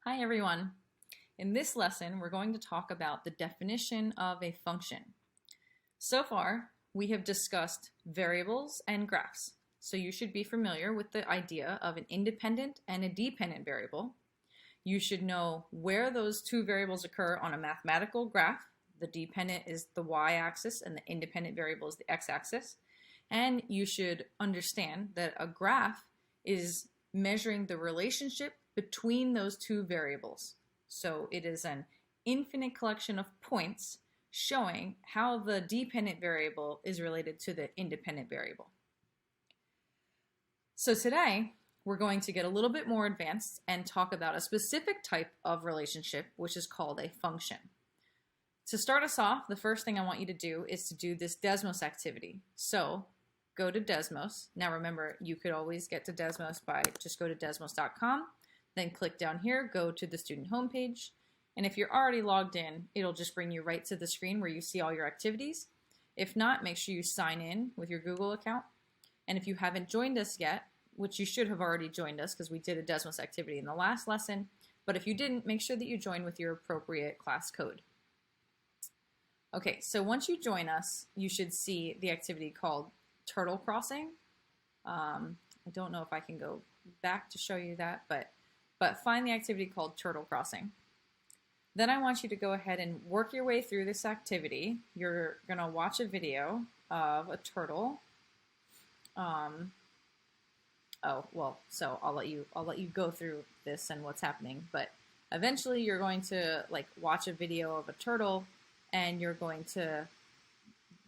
Hi everyone. In this lesson, we're going to talk about the definition of a function. So far, we have discussed variables and graphs. So you should be familiar with the idea of an independent and a dependent variable. You should know where those two variables occur on a mathematical graph. The dependent is the y-axis and the independent variable is the x-axis. And you should understand that a graph is measuring the relationship between those two variables. So it is an infinite collection of points showing how the dependent variable is related to the independent variable. So today, we're going to get a little bit more advanced and talk about a specific type of relationship, which is called a function. To start us off, the first thing I want you to do is to do this Desmos activity. So go to Desmos. Now remember, you could always get to Desmos by just go to desmos.com, then click down here, go to the student homepage, and if you're already logged in, it'll just bring you right to the screen where you see all your activities. If not, make sure you sign in with your Google account. And if you haven't joined us yet, which you should have already joined us because we did a Desmos activity in the last lesson, but if you didn't, make sure that you join with your appropriate class code. Okay, so once you join us, you should see the activity called Turtle Crossing. I don't know if I can go back to show you that, but find the activity called Turtle Crossing. Then I want you to go ahead and work your way through this activity. You're going to watch a video of a turtle. So I'll let you go through this and what's happening, but eventually you're going to watch a video of a turtle and you're going to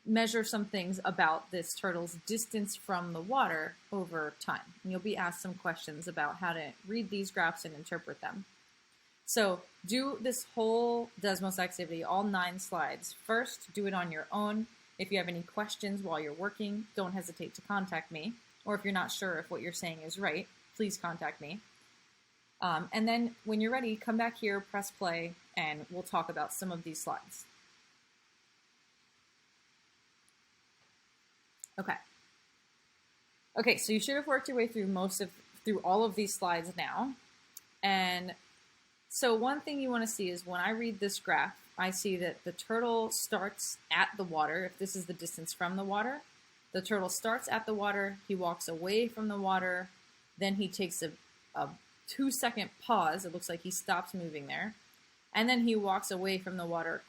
measure some things about this turtle's distance from the water over time. And you'll be asked some questions about how to read these graphs and interpret them. So do this whole Desmos activity, all 9 slides. First, do it on your own. If you have any questions while you're working, don't hesitate to contact me. Or if you're not sure if what you're saying is right, please contact me. And then when you're ready, come back here, press play, and we'll talk about some of these slides. Okay, so you should have worked your way through through all of these slides now. And so one thing you want to see is when I read this graph, I see that the turtle starts at the water. If this is the distance from the water, the turtle starts at the water, he walks away from the water, then he takes a 2-second pause. It looks like he stops moving there. And then he walks away from the water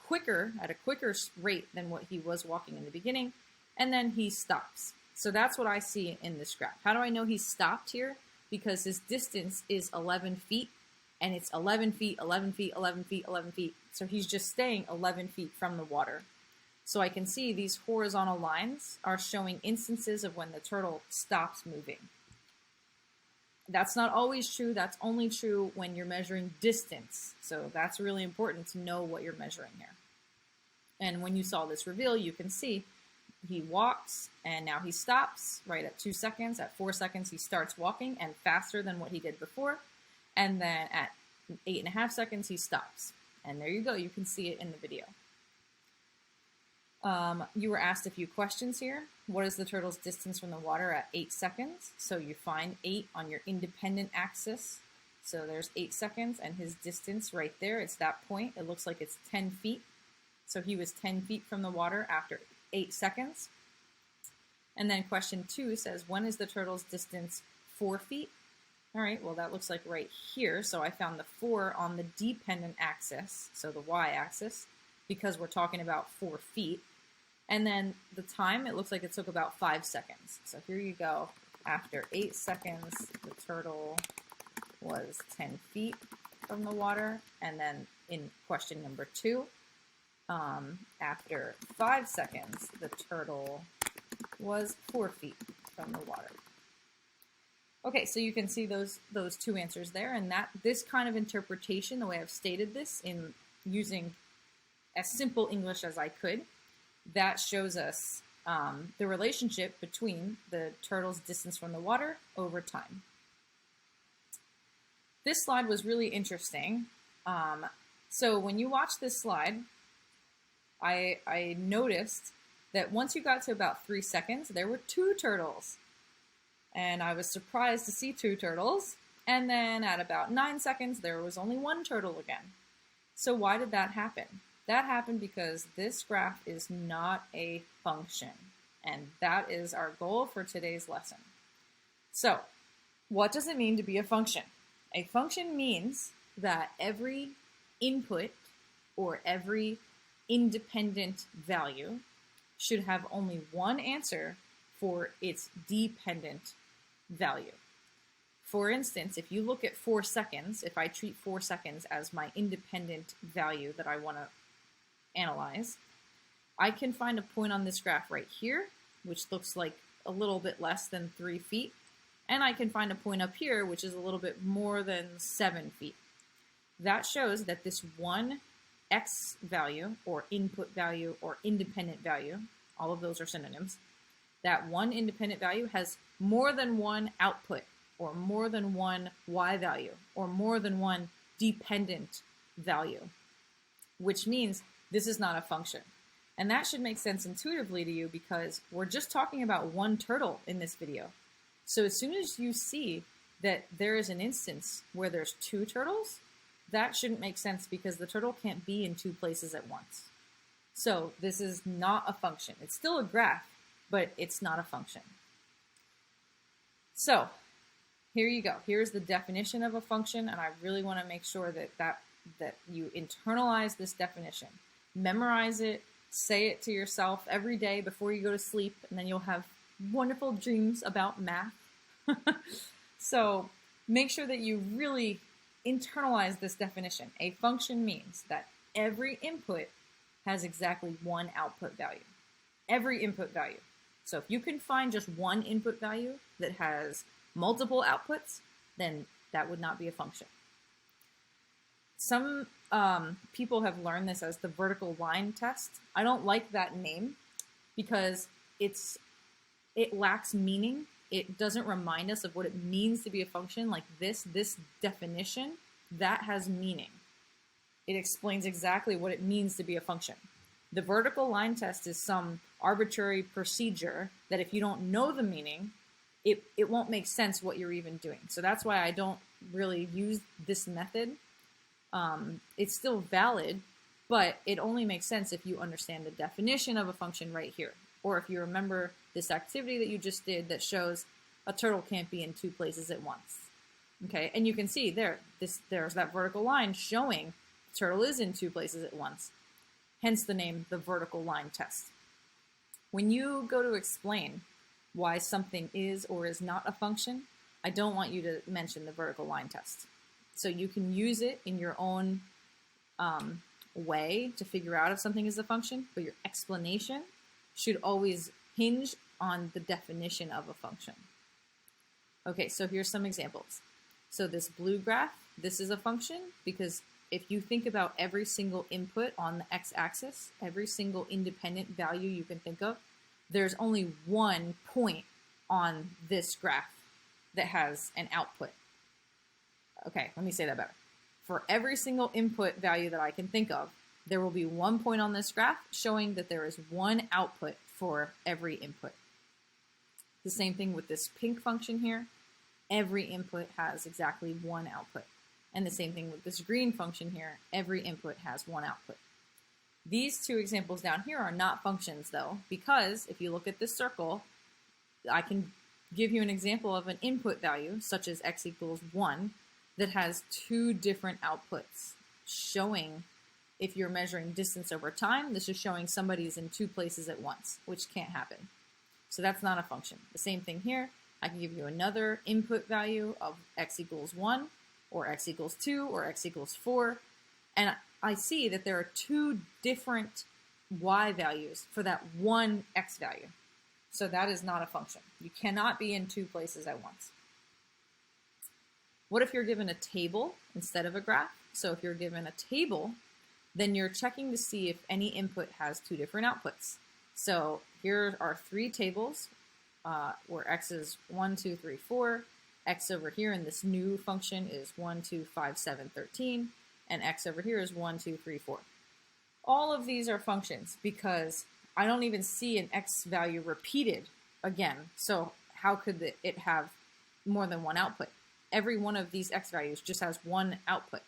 at a quicker rate than what he was walking in the beginning. And then he stops. So that's what I see in this graph. How do I know he stopped here? Because his distance is 11 feet, and it's 11 feet, 11 feet, 11 feet, 11 feet. So he's just staying 11 feet from the water. So I can see these horizontal lines are showing instances of when the turtle stops moving. That's not always true. That's only true when you're measuring distance. So that's really important to know what you're measuring here. And when you saw this reveal, you can see he walks, and now he stops right at 2 seconds. At 4 seconds, he starts walking, and faster than what he did before. And then at 8.5 seconds, he stops. And there you go. You can see it in the video. You were asked a few questions here. What is the turtle's distance from the water at 8 seconds? So you find 8 on your independent axis. So there's 8 seconds, and his distance right there, it's that point. It looks like it's 10 feet. So he was 10 feet from the water after 8 seconds. And then question 2 says, when is the turtle's distance 4 feet? All right, well, that looks like right here. So I found the 4 on the dependent axis, so the y-axis, because we're talking about 4 feet. And then the time, it looks like it took about 5 seconds. So here you go. After 8 seconds, the turtle was 10 feet from the water. And then in question number 2, after 5 seconds, the turtle was 4 feet from the water. Okay, so you can see those 2 answers there, and this kind of interpretation, the way I've stated this in using as simple English as I could, that shows us the relationship between the turtle's distance from the water over time. This slide was really interesting. So when you watch this slide, I noticed that once you got to about 3 seconds, there were 2 turtles. And I was surprised to see 2 turtles. And then at about 9 seconds, there was only one turtle again. So why did that happen? That happened because this graph is not a function. And that is our goal for today's lesson. So, what does it mean to be a function? A function means that every input or every independent value should have only one answer for its dependent value. For instance, if you look at 4 seconds, if I treat 4 seconds as my independent value that I want to analyze, I can find a point on this graph right here, which looks like a little bit less than 3 feet. And I can find a point up here, which is a little bit more than 7 feet. That shows that this one x value, or input value, or independent value, all of those are synonyms, that one independent value has more than one output, or more than one y value, or more than one dependent value, which means this is not a function. And that should make sense intuitively to you because we're just talking about one turtle in this video. So as soon as you see that there is an instance where there's 2 turtles, that shouldn't make sense because the turtle can't be in 2 places at once. So this is not a function. It's still a graph, but it's not a function. So here you go. Here's the definition of a function, and I really want to make sure that you internalize this definition. Memorize it, say it to yourself every day before you go to sleep, and then you'll have wonderful dreams about math. So make sure that you really internalize this definition. A function means that every input has exactly one output value. Every input value. So if you can find just one input value that has multiple outputs, then that would not be a function. Some people have learned this as the vertical line test. I don't like that name because it lacks meaning. It doesn't remind us of what it means to be a function. Like this definition, that has meaning. It explains exactly what it means to be a function. The vertical line test is some arbitrary procedure that if you don't know the meaning, it won't make sense what you're even doing. So that's why I don't really use this method. It's still valid, but it only makes sense if you understand the definition of a function right here. Or if you remember this activity that you just did that shows a turtle can't be in 2 places at once. Okay, and you can see there's that vertical line showing the turtle is in 2 places at once. Hence the name, the vertical line test. When you go to explain why something is or is not a function, I don't want you to mention the vertical line test. So you can use it in your own way to figure out if something is a function, but your explanation should always hinge on the definition of a function. Okay, so here's some examples. So this blue graph, this is a function because if you think about every single input on the x-axis, every single independent value you can think of, there's only one point on this graph that has an output. Okay, let me say that better. For every single input value that I can think of, there will be one point on this graph showing that there is one output for every input. The same thing with this pink function here. Every input has exactly one output. And the same thing with this green function here. Every input has one output. These 2 examples down here are not functions though, because if you look at this circle, I can give you an example of an input value, such as x equals 1, that has 2 different outputs, showing if you're measuring distance over time, this is showing somebody's in 2 places at once, which can't happen. So that's not a function. The same thing here. I can give you another input value of x equals 1, or x equals 2, or x equals 4, and I see that there are 2 different y values for that one x value. So that is not a function. You cannot be in 2 places at once. What if you're given a table instead of a graph? So if you're given a table, then you're checking to see if any input has 2 different outputs. So here are 3 tables where x is 1, 2, 3, 4. X over here in this new function is 1, 2, 5, 7, 13. And x over here is 1, 2, 3, 4. All of these are functions because I don't even see an x value repeated again. So how could it have more than one output? every one of these x values just has one output.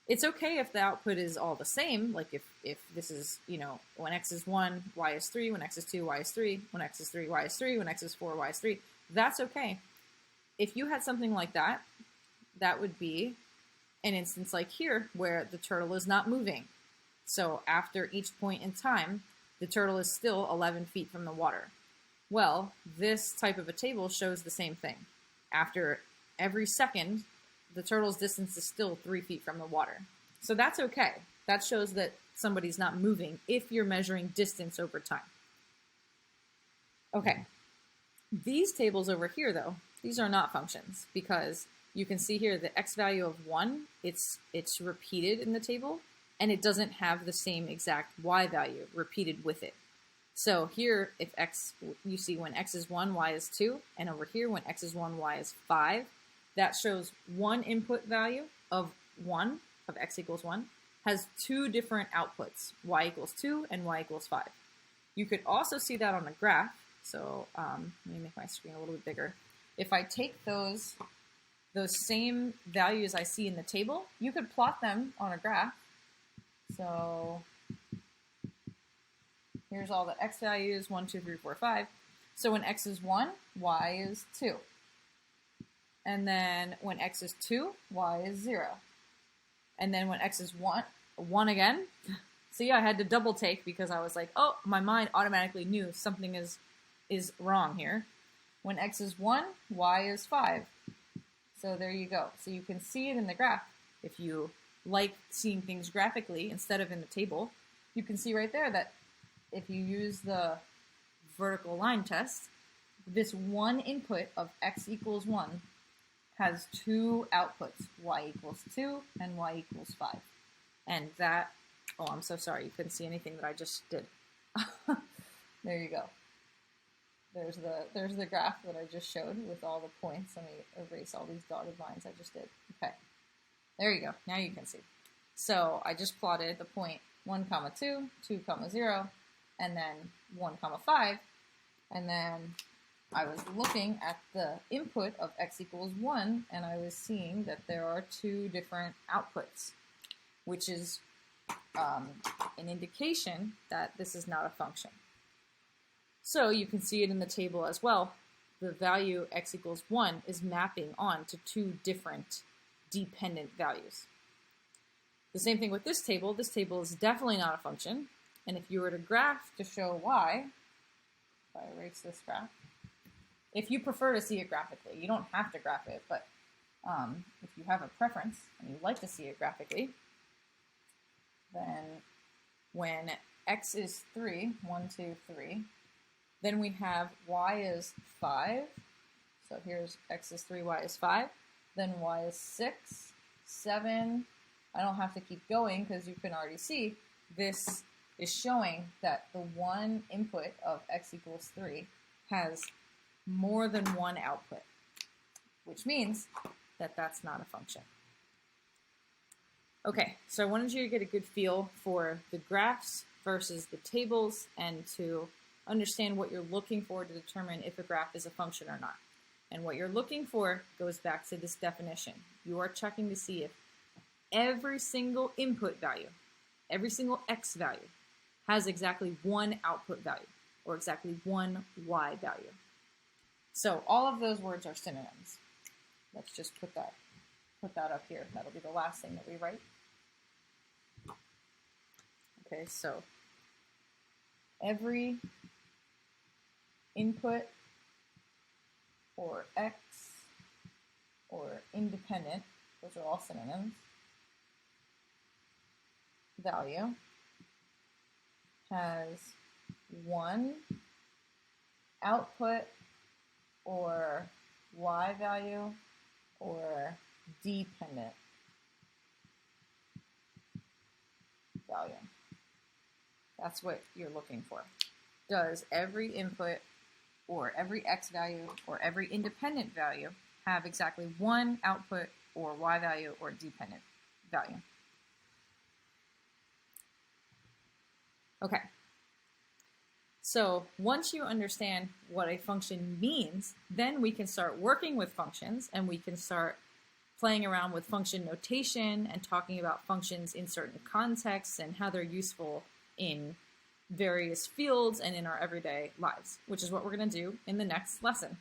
It's okay if the output is all the same, like if this is, you know, when x is 1, y is 3, when x is 2, y is 3, when x is 3, y is 3, when x is 4, y is 3. That's okay. If you had something like that, that would be an instance like here where the turtle is not moving. So after each point in time, the turtle is still 11 feet from the water. Well, this type of a table shows the same thing. After every second, the turtle's distance is still 3 feet from the water. So that's okay. That shows that somebody's not moving if you're measuring distance over time. Okay. These tables over here, though, these are not functions because you can see here the x value of 1, it's repeated in the table, and it doesn't have the same exact y value repeated with it. So here, if x, you see when x is 1, y is 2, and over here when x is 1, y is 5, that shows one input value of 1, of x equals 1, has two different outputs, y equals 2 and y equals 5. You could also see that on a graph. So let me make my screen a little bit bigger. If I take those same values I see in the table, you could plot them on a graph. So here's all the x values, 1, 2, 3, 4, 5. So when x is 1, y is 2. And then when x is 2, y is 0. And then when x is 1 again. So yeah, I had to double take because I was like, oh, my mind automatically knew something is wrong here. When x is 1, y is 5. So there you go. So you can see it in the graph. If you like seeing things graphically instead of in the table, you can see right there that if you use the vertical line test, this one input of x equals 1 has two outputs, y equals 2 and y equals 5. And that, oh, I'm so sorry, you couldn't see anything that I just did. There you go. There's the graph that I just showed with all the points. Let me erase all these dotted lines I just did. Okay, there you go. Now you can see. So I just plotted the point 1, 2, 2, 0, and then 1, 5, and then I was looking at the input of x equals 1, and I was seeing that there are two different outputs, which is an indication that this is not a function. So you can see it in the table as well. The value x equals 1 is mapping on to two different dependent values. The same thing with this table. This table is definitely not a function. And if you were to graph to show why, if I erase this graph, if you prefer to see it graphically, you don't have to graph it, but if you have a preference and you like to see it graphically, then when x is 3, 1, 2, 3, then we have y is 5. So here's x is 3, y is 5. Then y is 6, 7. I don't have to keep going because you can already see this is showing that the one input of x equals 3 has more than one output, which means that that's not a function. Okay, so I wanted you to get a good feel for the graphs versus the tables and to understand what you're looking for to determine if a graph is a function or not. And what you're looking for goes back to this definition. You are checking to see if every single input value, every single x value, has exactly one output value or exactly one y value. So all of those words are synonyms. Let's just put that up here. That'll be the last thing that we write. Okay, so every input or x or independent, those are all synonyms, value has one output or y value or dependent value. That's what you're looking for. Does every input or every x value or every independent value have exactly one output or y value or dependent value? Okay. So once you understand what a function means, then we can start working with functions and we can start playing around with function notation and talking about functions in certain contexts and how they're useful in various fields and in our everyday lives, which is what we're going to do in the next lesson.